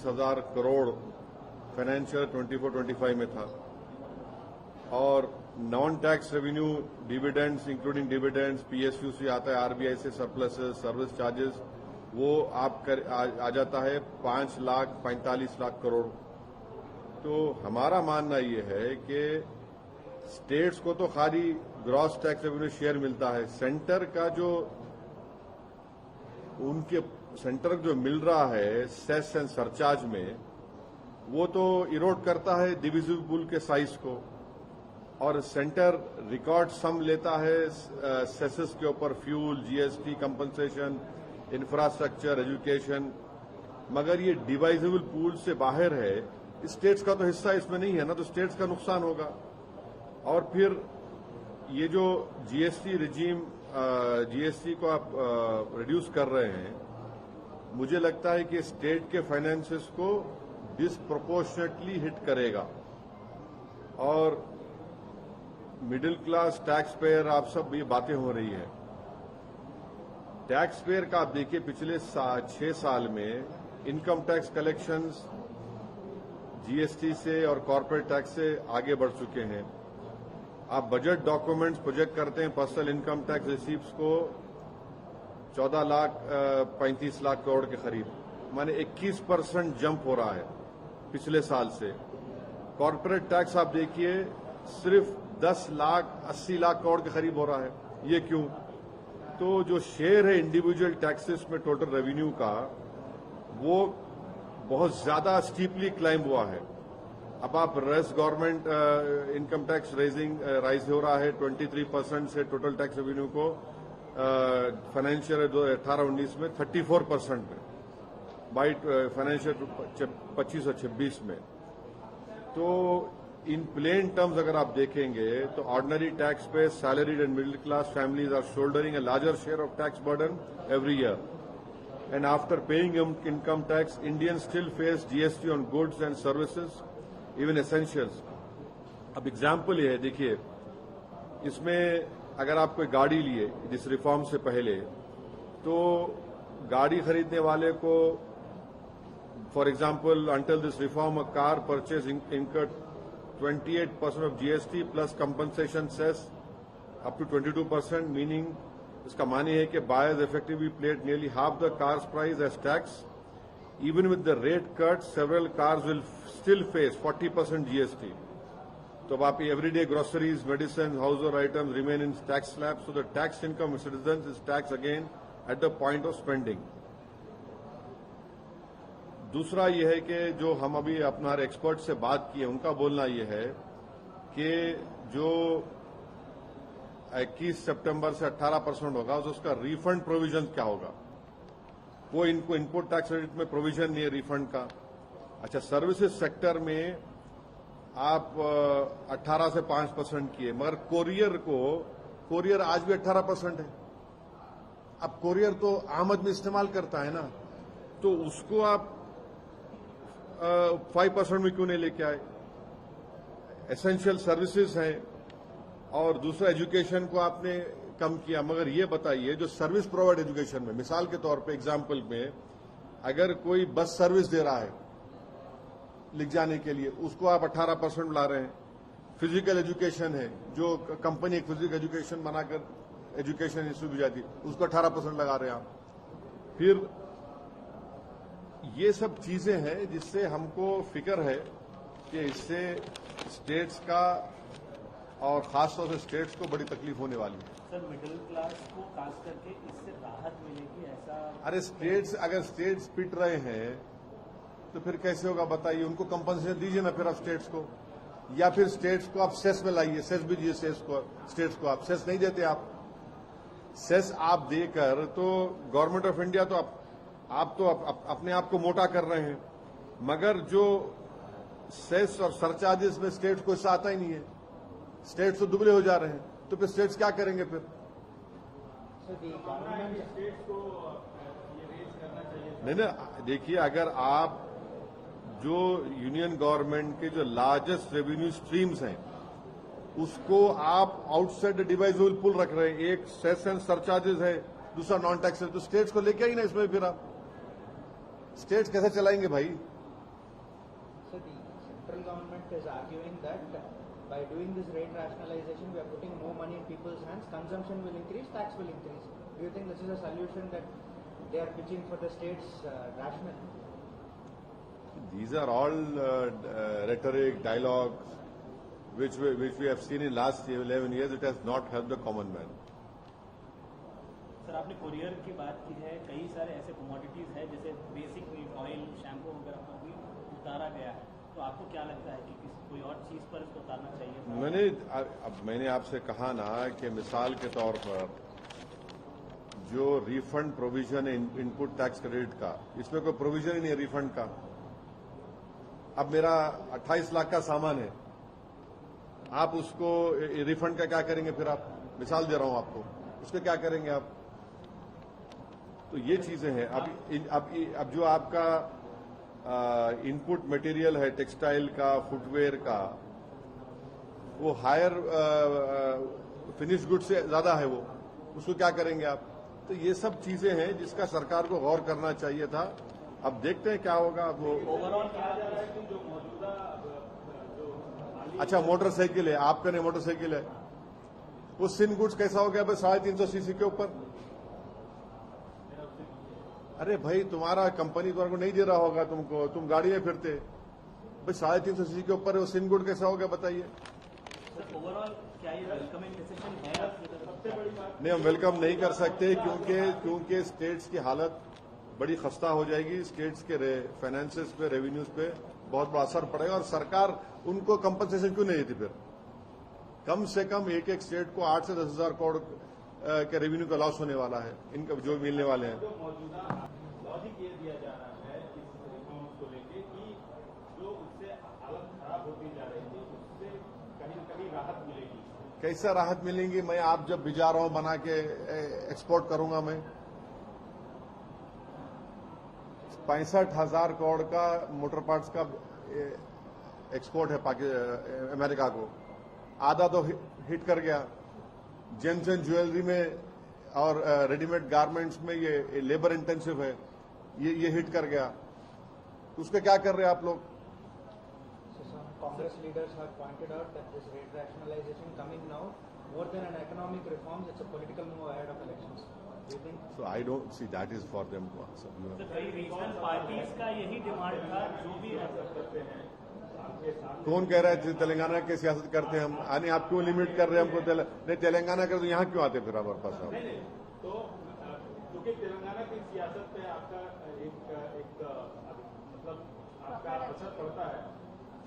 30,000 crore financial 24-25 में था, और non tax revenue dividends including dividends PSU से आता है, आरबीआई से सरप्लसेस, सर्विस चार्जेस, वो आ जाता है 5,45,00,000 करोड़। तो हमारा मानना ये है कि स्टेट्स को तो खाली ग्रॉस टैक्स रेवेन्यू शेयर मिलता है, सेंटर का जो उनके सेंटर जो मिल रहा है सेस एंड सरचार्ज में, वो तो इरोड करता है डिविजिबल पूल के साइज को, और सेंटर रिकॉर्ड सम लेता है सेसेस के ऊपर, fuel, GST, compensation, infrastructure, education, मगर ये डिवाइजेबल पूल से बाहर है, स्टेट्स का तो हिस्सा इसमें नहीं है ना, तो स्टेट्स का नुकसान होगा। और फिर ये जो जीएसटी रिजीम, जीएसटी को आप रिड्यूस कर रहे हैं, मुझे लगता है कि स्टेट के फाइनेंसेस को डिसप्रोपोर्शनेटली हिट करेगा, और मिडिल क्लास टैक्स पेयर, आप सब ये बातें हो रही है, टैक्स पेयर का आप देखिए पिछले 6 साल में इनकम टैक्स कलेक्शंस जीएसटी से और कॉर्पोरेट टैक्स से आगे बढ़ चुके हैं। आप बजट डॉक्यूमेंट्स प्रोजेक्ट करते हैं पर्सनल इनकम टैक्स रिसीप्ट्स को 14,35,00,000 करोड़ के करीब, माने 21% जंप हो रहा है पिछले साल से। कॉर्पोरेट टैक्स आप देखिए सिर्फ 10,80,00,000 करोड़ के करीब हो रहा है। ये क्यों? तो जो शेयर है इंडिविजुअल टैक्सेस में टोटल रेवेन्यू का, वो बहुत ज्यादा स्टीपली क्लाइम हुआ है। अब आप गवर्नमेंट इनकम टैक्स राइज हो रहा है 23% से टोटल टैक्स रेवेन्यू को फाइनेंशियल 2018-19 में 34% में, बाई फाइनेंशियल 25 और 26 में। तो इन प्लेन टर्म्स अगर आप देखेंगे तो ordinary tax pay salaried and middle class families are shouldering a larger share of tax burden every year, and after paying income tax Indians still face GST on goods and services, even essentials. अब example ये है, देखिए इसमें अगर आप कोई गाड़ी लिए जिस रिफॉर्म से पहले, तो गाड़ी खरीदने वाले को for example until this reform a car purchase incurred 28% of GST plus compensation cess up to 22%, meaning इसका माने है कि buyers effectively paid nearly half the car's price as tax. Even with the rate cut, several cars will still face 40% GST. तो अब आप everyday groceries, medicine, household items remain in tax slab, so the tax income of citizens is taxed again at the point of spending. दूसरा यह है कि जो हम अभी अपना एक्सपर्ट से बात किए, उनका बोलना यह है कि जो 21 सितंबर से 18% होगा, तो उसका रिफंड प्रोविजन क्या होगा? वो इनको इनपुट टैक्स क्रेडिट में प्रोविजन नहीं है रिफंड का। अच्छा, सर्विसेज सेक्टर में आप 18 से 5% किए, मगर कोरियर आज भी 18% है। अब कोरियर तो आम आदमी इस्तेमाल करता है ना, तो उसको आप 5% में क्यों नहीं लेके आए? एसेंशियल सर्विसेज हैं, और दूसरा एजुकेशन को आपने कम किया। मगर ये बताइए, जो सर्विस प्रोवाइड एजुकेशन में, मिसाल के तौर पे एग्जाम्पल में, अगर कोई बस सर्विस दे रहा है लिख जाने के लिए, उसको आप 18% ला रहे हैं। फिजिकल एजुकेशन है, जो कंपनी एक फिजिकल एजुकेशन बनाकर एजुकेशन इंस्टीट्यूट जाती है, उसको 18% लगा रहे हैं आप। फिर ये सब चीजें हैं जिससे हमको फिक्र है कि इससे स्टेट्स का और खासतौर से स्टेट्स को बड़ी तकलीफ होने वाली है। सर, मिडिल क्लास को खास करके इससे राहत मिलेगी ऐसा? अरे अगर स्टेट्स पिट रहे हैं तो फिर कैसे होगा बताइए? उनको कंपनसेशन दीजिए ना फिर आप स्टेट्स को, या फिर स्टेट्स को आप सेस में लाइए, सेस भी दीजिए स्टेट्स को। आप सेस नहीं देते, आप सेस आप देकर तो गवर्नमेंट ऑफ इंडिया तो आप तो अपने आप को मोटा कर रहे हैं, मगर जो सेस और सरचार्जेस में स्टेट्स को हिस्सा आता ही नहीं है। स्टेट्स तो दुबले हो जा रहे हैं, तो फिर स्टेट्स क्या करेंगे फिर? नहीं ना, देखिए अगर आप जो यूनियन गवर्नमेंट के जो लार्जेस्ट रेवेन्यू स्ट्रीम्स हैं उसको आप आउटसाइड डिवाइजेबल पूल रख रहे हैं, एक सेस एंड सरचार्जेस है, दूसरा नॉन टैक्सेबल, तो स्टेट्स को लेके ही ना इसमें। फिर आप स्टेट्स कैसे चलाएंगे भाई? central government is arguing that by doing this rate rationalization, we are putting more money in people's hands. Consumption will increase, tax will increase. Do you think this is a solution that they are pitching for the states rational? These are all rhetoric, dialogues, which we have seen in last 11 years. It has not helped the common man. Sir आपने courier की बात की है, कई सारे ऐसे commodities हैं जैसे बेसिक नीड ऑयल, शैम्पू वगैरह पर भी उतारा गया है, तो आपको क्या लगता है कि कोई और चीज पर इसको उतारना चाहिए? मैंने आपसे कहा ना कि मिसाल के तौर पर जो रिफंड प्रोविजन है इनपुट टैक्स क्रेडिट का, इसमें कोई प्रोविजन ही नहीं है रिफंड का। अब मेरा 28 लाख का सामान है, आप उसको रिफंड का क्या करेंगे? फिर आप मिसाल दे रहा हूं आपको, उसके क्या करेंगे आप? तो ये चीजें हैं। अब जो आपका इनपुट मटेरियल है टेक्सटाइल का, फुटवेयर का, वो हायर फिनिश गुड से ज्यादा है, वो उसको क्या करेंगे आप? तो ये सब चीजें हैं जिसका सरकार को गौर करना चाहिए था। अब देखते हैं क्या होगा। वो ओवरऑल कहा जा रहा है कि जो मौजूदा अच्छा मोटरसाइकिल है, आपका नहीं मोटरसाइकिल है, वो सिन गुड्स कैसा हो गया? बस 350 सीसी के ऊपर। अरे भाई तुम्हारा कंपनी तुम्हारे को नहीं दे रहा होगा, तुमको, तुम गाड़ी में फिरते भाई 350 सीसी के ऊपर वो सिन गुड कैसा हो गया बताइए? ओवरऑल क्या ये वेलकमिंग डिसीजन है? सबसे बड़ी बात नहीं, हम वेलकम नहीं कर सकते क्योंकि स्टेट्स की हालत बड़ी खस्ता हो जाएगी। स्टेट्स के फाइनेंसेस पे, रेवेन्यूज पे बहुत बड़ा असर पड़ेगा और सरकार उनको कंपनसेशन क्यों नहीं देती? फिर कम से कम एक एक स्टेट को 8 से 10 हजार करोड़ के रेवेन्यू का लॉस होने वाला है, इनका जो मिलने वाले हैं। जो मौजूदा लॉजिक ये दिया जा रहा है इस रिफॉर्म्स को लेके कि जो उससे हालत खराब होती जा रही थी उससे कहीं न कहीं राहत मिलेगी। कैसे राहत मिलेंगी? मैं आप जब भिजा रहा हूं बना के एक्सपोर्ट करूंगा, मैं 65,000 करोड़ का मोटर पार्ट्स का एक्सपोर्ट है अमेरिका को, आधा तो हिट कर गया। जेम्स एंड ज्वेलरी में और रेडीमेड गारमेंट्स में ये लेबर इंटेंसिव है, ये हिट कर गया। तो उसका क्या कर रहे हैं आप लोग? So some Congress leaders have pointed out that this rate rationalization coming now, more than an economic reforms, it's a political move ahead of elections. Do you think? So I don't see that is for them to answer. तो कई regional parties का यही demand था, जो भी करते हैं। कौन कह रहा है तेलंगाना की सियासत करते हैं हम? यानी आप क्यों लिमिट कर रहे हैं हमको? नहीं तेलंगाना कर तो यहाँ क्यों आते फिर हमारे पास? नहीं तो क्योंकि तेलंगाना की सियासत पे आपका एक मतलब आपका असर पड़ता है,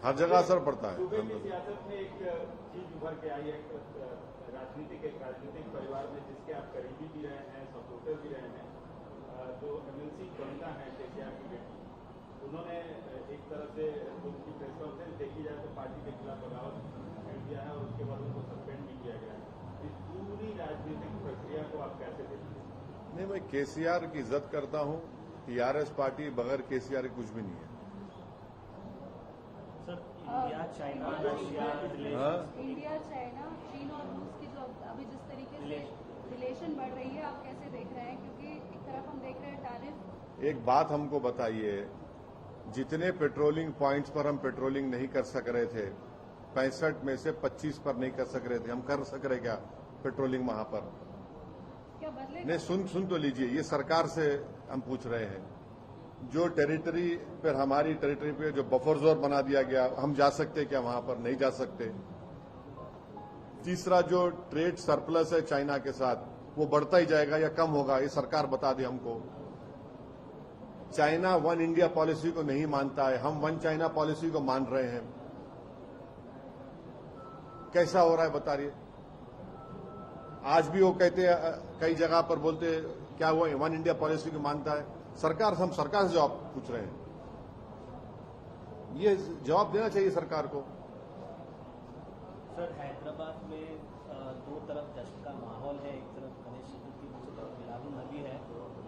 हर जगह असर पड़ता है। सूबे की सियासत में एक चीज उभर के आई है, राजनीतिक परिवार में जिसके आप करीबी भी रहे हैं, सपोर्टर भी रहे हैं, जो एमएलसी वनिता है केसीआर की बेटी, उन्होंने एक तरह से उनकी प्रेस कॉन्फ्रेंस देखी जाए तो पार्टी के खिलाफ बगावत कर दिया है और उसके बाद उनको सस्पेंड भी किया गया है। इस पूरी राजनीतिक प्रक्रिया को आप कैसे देखते हैं? नहीं, मैं केसीआर की इज्जत करता हूं। टीआरएस पार्टी बगैर केसीआर कुछ भी नहीं है। Sir India, China, Russia, India, China, चीन और रूस की जो अभी जिस तरीके से रिलेशन बढ़ रही है, आप कैसे देख रहे हैं? क्योंकि एक तरफ हम देख रहे हैं टैरिफ। एक बात हमको बताइए, जितने पेट्रोलिंग पॉइंट्स पर हम पेट्रोलिंग नहीं कर सक रहे थे, 65 में से 25 पर नहीं कर सक रहे थे, हम कर सक रहे क्या पेट्रोलिंग वहां पर? क्या बदले? नहीं, सुन तो लीजिए, ये सरकार से हम पूछ रहे हैं। जो टेरिटरी पर, हमारी टेरिटरी पे जो बफर जोन बना दिया गया, हम जा सकते क्या वहां पर? नहीं जा सकते। तीसरा, जो ट्रेड सरप्लस है चाइना के साथ, वो बढ़ता ही जाएगा या कम होगा? ये सरकार बता दे हमको। चाइना वन इंडिया पॉलिसी को नहीं मानता है, हम वन चाइना पॉलिसी को मान रहे हैं। कैसा हो रहा है बताइए? आज भी वो कहते हैं, कई जगह पर बोलते क्या वो वन इंडिया पॉलिसी को मानता है? हम सरकार से जवाब पूछ रहे हैं। ये जवाब देना चाहिए सरकार को। सर हैदराबाद में दो तरफ जश्न का माहौल है, एक तरफ गणेश चतुर्थी, दूसरी तरफ मिलादुन नबी है,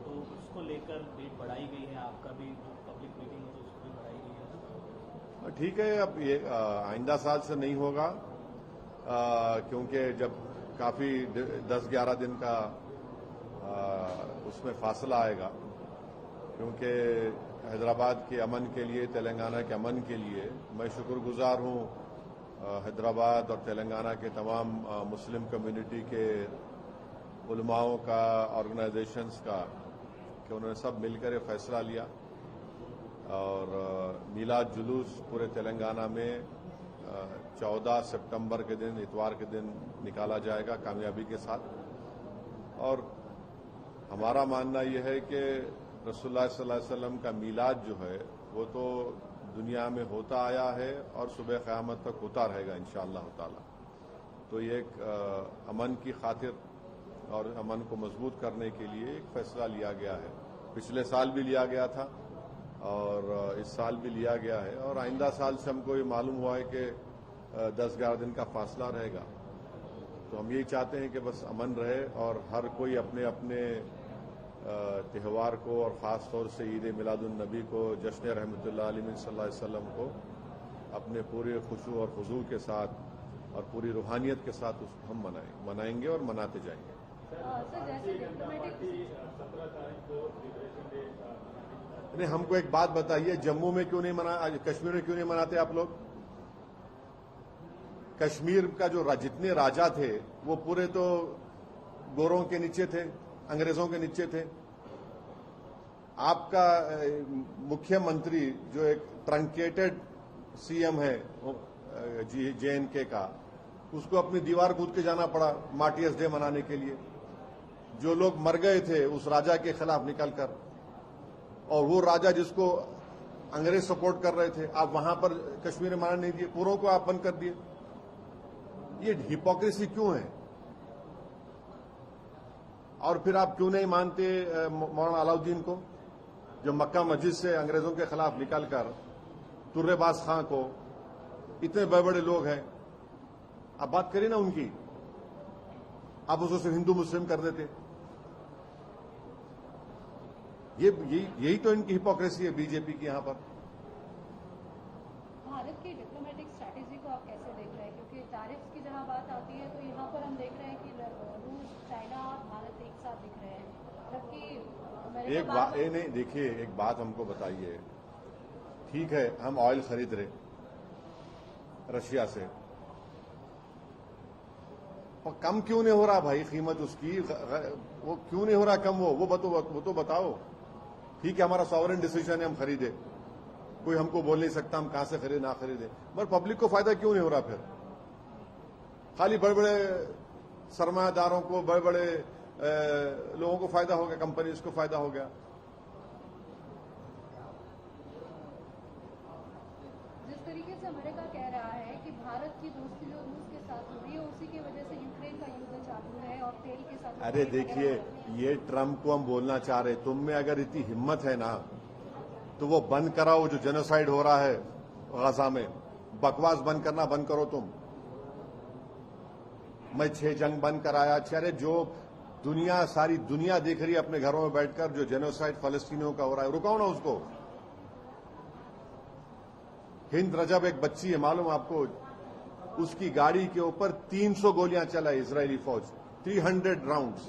तो उसको लेकर डेट बढ़ाई गई है। आपका भी जो पब्लिक मीटिंग है तो उसको भी बढ़ाई गई है। ठीक है, अब ये आइंदा साल से नहीं होगा, क्योंकि जब काफी 10-11 दिन का उसमें फासला आएगा, क्योंकि हैदराबाद के अमन के लिए, तेलंगाना के अमन के लिए मैं शुक्रगुजार हूं हैदराबाद और तेलंगाना के तमाम मुस्लिम कम्युनिटी के उलमाओं का, ऑर्गेनाइजेशंस का, कि उन्होंने सब मिलकर ये फैसला लिया और मीलाद जुलूस पूरे तेलंगाना में 14 सितंबर के दिन, इतवार के दिन निकाला जाएगा कामयाबी के साथ। और हमारा मानना यह है कि रसूलुल्लाह सल्लल्लाहु अलैहि वसल्लम का मीलाद जो है वो तो दुनिया में होता आया है और सुबह क़यामत तक होता रहेगा इंशाअल्लाह ताला। तो ये एक अमन की खातिर और अमन को मजबूत करने के लिए एक फैसला लिया गया है। पिछले साल भी लिया गया था और इस साल भी लिया गया है और आइंदा साल से हमको ये मालूम हुआ है कि 10-11 दिन का फासला रहेगा। तो हम यही चाहते हैं कि बस अमन रहे और हर कोई अपने अपने त्यौहार को और ख़ास तौर से ईद मिलादुन नबी को, जश्न रहमतुल्लाह अलैहि सल्लल्लाहु अलैहि वसल्लम को अपने पूरे खुशू और खुजू के साथ और पूरी रूहानियत के साथ उसको हम मनाएंगे और मनाते जाएंगे। नहीं, हमको एक बात बताइए, जम्मू में क्यों नहीं कश्मीर में क्यों नहीं मनाते आप लोग? कश्मीर का जो जितने राजा थे वो पूरे तो गोरों के नीचे थे, अंग्रेजों के नीचे थे। आपका मुख्यमंत्री जो एक ट्रंकेटेड सीएम है JNK का, उसको अपनी दीवार कूद के जाना पड़ा मार्टियर्स डे मनाने के लिए। जो लोग मर गए थे उस राजा के खिलाफ निकलकर, और वो राजा जिसको अंग्रेज सपोर्ट कर रहे थे, आप वहां पर कश्मीर में मनाने नहीं दिए, पूरों को आप बंद कर दिए। ये हिपोक्रेसी क्यों है? और फिर आप क्यों नहीं मानते मौलाना अलाउद्दीन को, जो मक्का मस्जिद से अंग्रेजों के खिलाफ निकलकर तुर्रेबाज खां को, इतने बड़े बड़े लोग हैं, आप बात करिए ना उनकी, आप उसको सिर्फ हिंदू मुस्लिम कर देते। यही तो इनकी हिपोक्रेसी है बीजेपी की यहाँ पर। भारत की डिप्लोमेटिक स्ट्रैटेजी को आप कैसे देख रहे हैं? क्योंकि टैरिफ्स की जहां बात आती है तो यहाँ पर हम देख रहे हैं कि रूस, चाइना और भारत एक साथ दिख रहे हैं, जबकि एक बात नहीं, देखिए एक बात हमको बताइए, ठीक है हम ऑयल खरीद रहे रशिया से, और कम क्यों नहीं हो रहा भाई कीमत उसकी? वो क्यों नहीं हो रहा कम? वो तो बताओ। ठीक है हमारा सॉवरेन डिसीजन है, हम खरीदे, कोई हमको बोल नहीं सकता हम कहां से खरीदे ना खरीदे, मगर पब्लिक को फायदा क्यों नहीं हो रहा? फिर खाली बड़े बड़े सरमायादारों को, बड़े बड़े लोगों को फायदा हो गया, कंपनीज को फायदा हो गया। जिस तरीके से अमेरिका कह रहा है कि भारत की दोस्ती जो रूस के साथ हो रही है उसी की वजह से यूक्रेन का युद्ध चालू है और तेल के साथ। अरे देखिए, ये ट्रम्प को हम बोलना चाह रहे, तुम में अगर इतनी हिम्मत है ना तो वो बंद कराओ जो जेनोसाइड हो रहा है गाजा में। बकवास बंद करना बंद करो तुम। मैं 6 जंग बंद कराया, अरे जो दुनिया, सारी दुनिया देख रही है अपने घरों में बैठकर, जो जेनोसाइड फलस्तीनियों का हो रहा है, रुकाओ ना उसको। हिंद रजब एक बच्ची है, मालूम आपको, उसकी गाड़ी के ऊपर 300 गोलियां चलाई इजरायली फौज, 300 राउंड्स।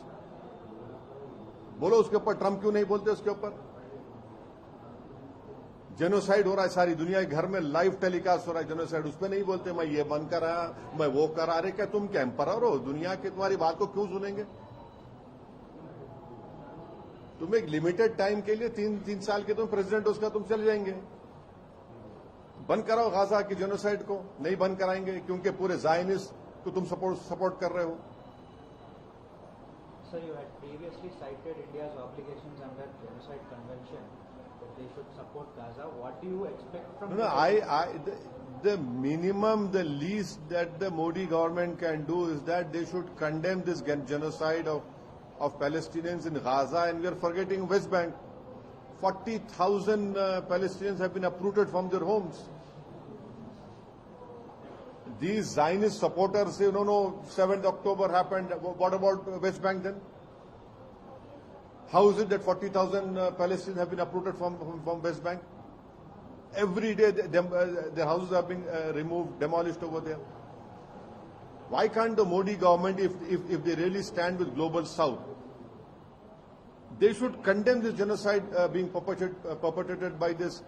बोलो उसके ऊपर ट्रंप क्यों नहीं बोलते? उसके ऊपर जेनोसाइड हो रहा है, सारी दुनिया के घर में लाइव टेलीकास्ट हो रहा है जेनोसाइड, उस पर नहीं बोलते मैं ये बंद कराया, मैं वो करा रहे। क्या तुम क्या एम्परर हो दुनिया के? तुम्हारी बात को क्यों सुनेंगे? तुम एक लिमिटेड टाइम के लिए 3 साल के तुम प्रेसिडेंट उसका, तुम चले जाएंगे। बंद कराओ गाजा की जेनोसाइड को। नहीं बंद कराएंगे क्योंकि पूरे जायनिस्ट को तुम सपोर्ट कर रहे हो। Sir, you had previously cited India's obligations under Genocide Convention that they should support Gaza. What do you expect from? No, the minimum, the least that the Modi government can do is that they should condemn this genocide of Palestinians in Gaza, and we are forgetting West Bank. 40,000 Palestinians have been uprooted from their homes. These Zionist supporters say, no, 7th October happened. What about West Bank then? How is it that 40,000 Palestinians have been uprooted from West Bank? Every day their houses are being removed, demolished over there. Why can't the Modi government, if they really stand with Global South, They should condemn this genocide being perpetrated by this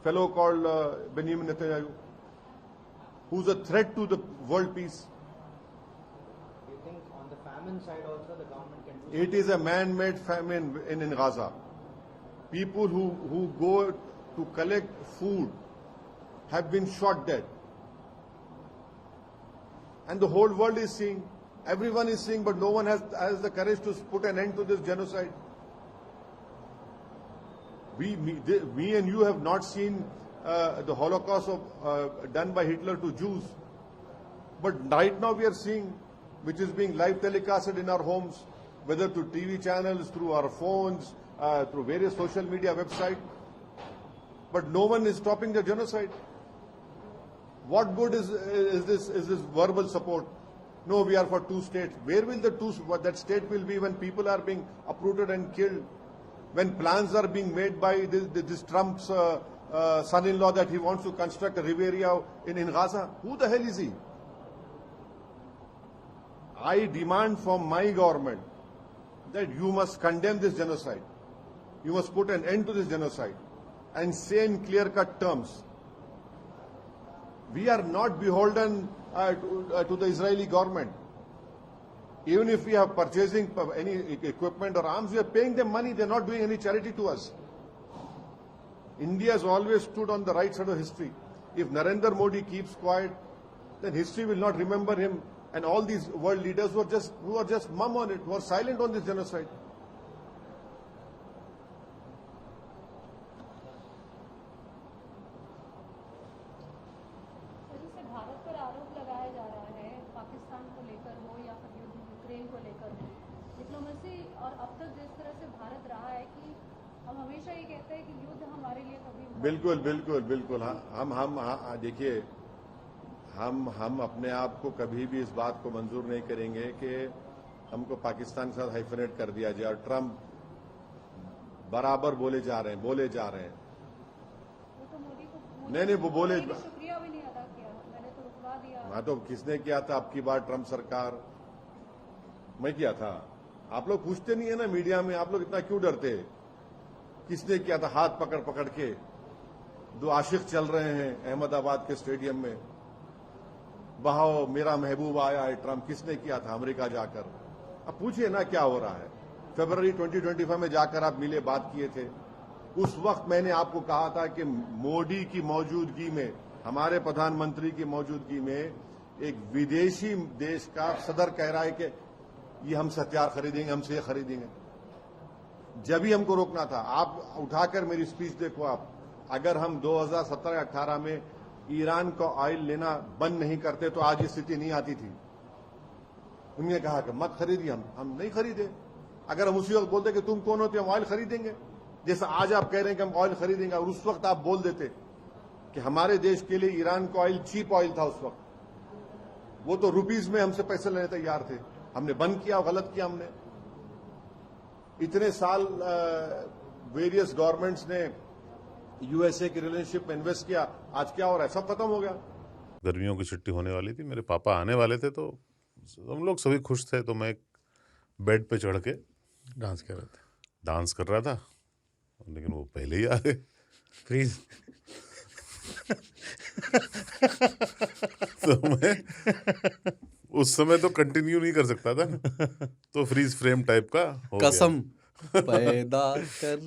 fellow called Benjamin Netanyahu, who's a threat to the world peace. Do you think on the famine side also the government can do It is a man-made famine in Gaza. People who go to collect food have been shot dead. And the whole world is seeing, everyone is seeing, but no one has the courage to put an end to this genocide. Me and you have not seen the Holocaust done by Hitler to Jews. But right now we are seeing, which is being live telecasted in our homes, whether through TV channels, through our phones, through various social media websites. But no one is stopping the genocide. What good is this verbal support? No, we are for two states. Where will that state will be when people are being uprooted and killed? When plans are being made by this Trump's son-in-law that he wants to construct a Riviera in Gaza? Who the hell is he? I demand from my government that you must condemn this genocide. You must put an end to this genocide and say in clear-cut terms, we are not beholden to the Israeli government. Even if we are purchasing any equipment or arms, we are paying them money. They are not doing any charity to us. India has always stood on the right side of history. If Narendra Modi keeps quiet, then history will not remember him and all these world leaders who are just mum on it, who are silent on this genocide. जैसे भारत पर आरोप लगाया जा रहा है पाकिस्तान को लेकर हो या फिर युद्ध यूक्रेन को लेकर हो, डिप्लोमेसी और अब तक जिस तरह से भारत रहा है कि हम हमेशा ये कहते हैं कि युद्ध हमारे लिए कभी बिल्कुल हम देखिए, हम अपने आप को कभी भी इस बात को मंजूर नहीं करेंगे कि हमको पाकिस्तान के साथ हाइफनेट कर दिया जाए। और ट्रम्प बराबर बोले जा रहे हैं। वो तो मोदी को नहीं, वो बोले, शुक्रिया भी नहीं अदा किया, मैंने तो रुकवा दिया। हाँ, तो किसने किया था अब की बार? ट्रम्प सरकार। मैं किया था। आप लोग पूछते नहीं है ना मीडिया में, आप लोग इतना क्यों डरते? किसने किया था? हाथ पकड़ पकड़ के दो आशिक चल रहे हैं अहमदाबाद के स्टेडियम में, बहाओ मेरा महबूब आया है ट्रम्प। किसने किया था? अमेरिका जाकर। अब पूछिए ना क्या हो रहा है। फरवरी 2025 में जाकर आप मिले, बात किए थे। उस वक्त मैंने आपको कहा था कि मोदी की मौजूदगी में, हमारे प्रधानमंत्री की मौजूदगी में एक विदेशी देश का सदर कह रहा है कि ये हमसे हथियार खरीदेंगे, हमसे ये खरीदेंगे। जब ही हमको रोकना था। आप उठाकर मेरी स्पीच देखो। आप अगर हम 2017-18 में ईरान का ऑयल लेना बंद नहीं करते तो आज ये स्थिति नहीं आती थी। उन्होंने कहा कि मत खरीदिए, हम नहीं खरीदे। अगर हम उसी वक्त बोलते कि तुम कौन होते, हम ऑयल खरीदेंगे, जैसा आज आप कह रहे हैं कि हम ऑयल खरीदेंगे, और उस वक्त आप बोल देते कि हमारे देश के लिए ईरान का ऑयल चीप ऑयल था उस वक्त, वो तो रुपीज में हमसे पैसे लेने तैयार थे। हमने बंद किया, गलत किया हमने। इतने साल वेरियस गवर्नमेंट्स ने यूएसए की रिलेशनशिप में इन्वेस्ट किया, आज क्या हो रहा है? सब खत्म हो गया। गर्मियों की छुट्टी होने वाली थी, मेरे पापा आने वाले थे, तो हम लोग सभी खुश थे। तो मैं बेड पे चढ़ के डांस कर रहे थे। डांस कर रहा था, लेकिन वो पहले ही आ गए। फ्रीज। तो मैं उस समय तो कंटिन्यू नहीं कर सकता था, तो फ्रीज फ्रेम टाइप का हो गया। कसम पैदा कर